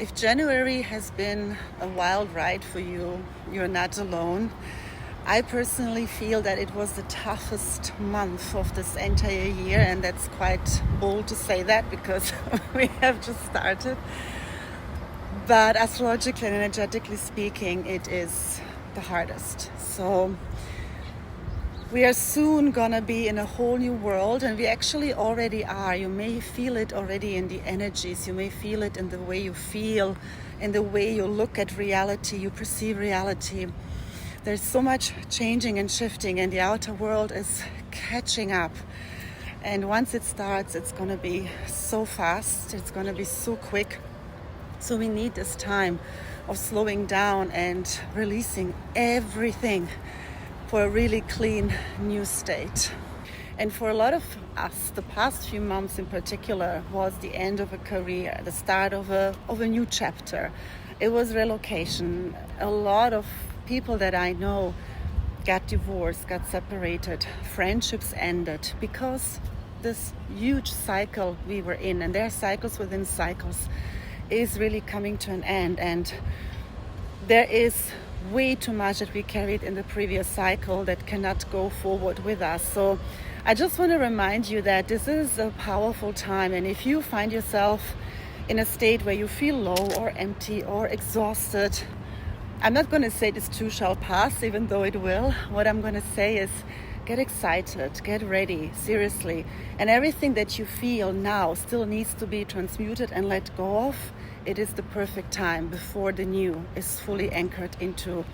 If January has been a wild ride for you, you're not alone. I personally feel that it was the toughest month of this entire year, and that's quite bold to say that because we have just started. But astrologically and energetically speaking, it is the hardest. So we are soon gonna be in a whole new world, and we actually already are. You may feel it already in the energies. You may feel it in the way you feel, in the way you look at reality, you perceive reality. There's so much changing and shifting, and the outer world is catching up. And once it starts, it's gonna be so fast, it's gonna be so quick. So we need this time of slowing down and releasing everything for a really clean new state. And for a lot of us, the past few months in particular was the end of a career, the start of a new chapter. It was relocation. A lot of people that I know got divorced, got separated, friendships ended because this huge cycle we were in, and there are cycles within cycles, is really coming to an end. And there is way too much that we carried in the previous cycle that cannot go forward with us. So I just want to remind you that this is a powerful time, and if you find yourself in a state where you feel low or empty or exhausted, I'm not going to say this too shall pass, even though it will. What I'm going to say is get excited, get ready, seriously. And everything that you feel now still needs to be transmuted and let go of. It is the perfect time before the new is fully anchored into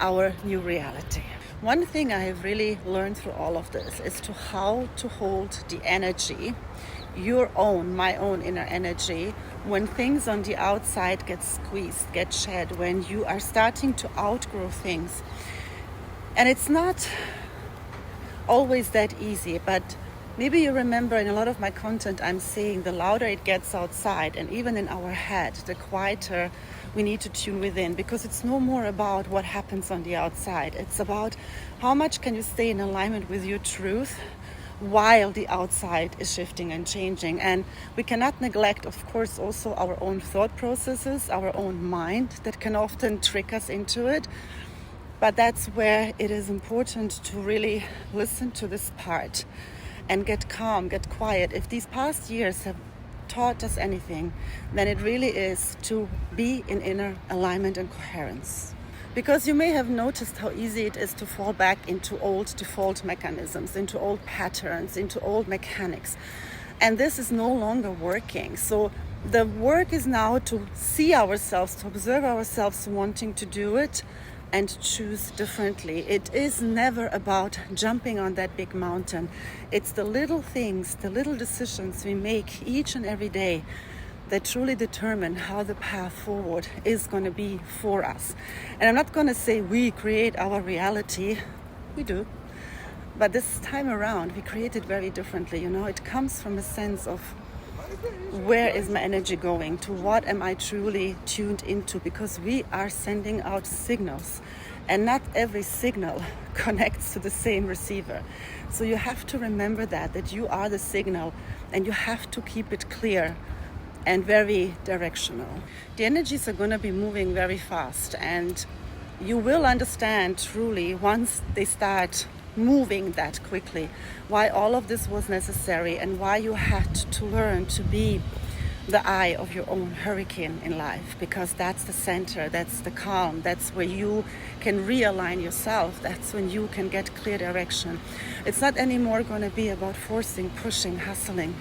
our new reality. One thing I have really learned through all of this is how to hold the energy, my own inner energy, when things on the outside get squeezed, get shed, when you are starting to outgrow things. And it's not always that easy, but maybe you remember in a lot of my content I'm saying the louder it gets outside, and even in our head, the quieter we need to tune within, because it's no more about what happens on the outside. It's about how much can you stay in alignment with your truth while the outside is shifting and changing. And we cannot neglect, of course, also our own thought processes, our own mind that can often trick us into it. But that's where it is important to really listen to this part and get calm, get quiet. If these past years have taught us anything, then it really is to be in inner alignment and coherence. Because you may have noticed how easy it is to fall back into old default mechanisms, into old patterns, into old mechanics. And this is no longer working. So the work is now to see ourselves, to observe ourselves wanting to do it and choose differently. It is never about jumping on that big mountain. It's the little things, the little decisions we make each and every day that truly determine how the path forward is going to be for us. And I'm not going to say we create our reality. We do. But this time around, we create it very differently. It comes from a sense of where is my energy going, to what am I truly tuned into, because we are sending out signals, and not every signal connects to the same receiver. So you have to remember that you are the signal, and you have to keep it clear and very directional. The energies are going to be moving very fast, and you will understand truly once they start moving that quickly why all of this was necessary, and why you had to learn to be the eye of your own hurricane in life, because that's the center, that's the calm, that's where you can realign yourself, that's when you can get clear direction. It's not anymore going to be about forcing, pushing, hustling.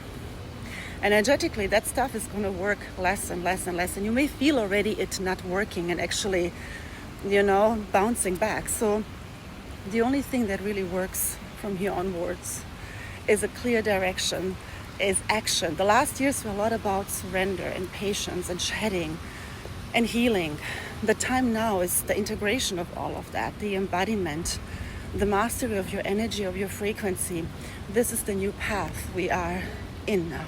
Energetically, that stuff is going to work less and less and less, and you may feel already it not working and actually, bouncing back. So the only thing that really works from here onwards is a clear direction, is action. The last years were a lot about surrender and patience and shedding and healing. The time now is the integration of all of that, the embodiment, the mastery of your energy, of your frequency. This is the new path we are in now.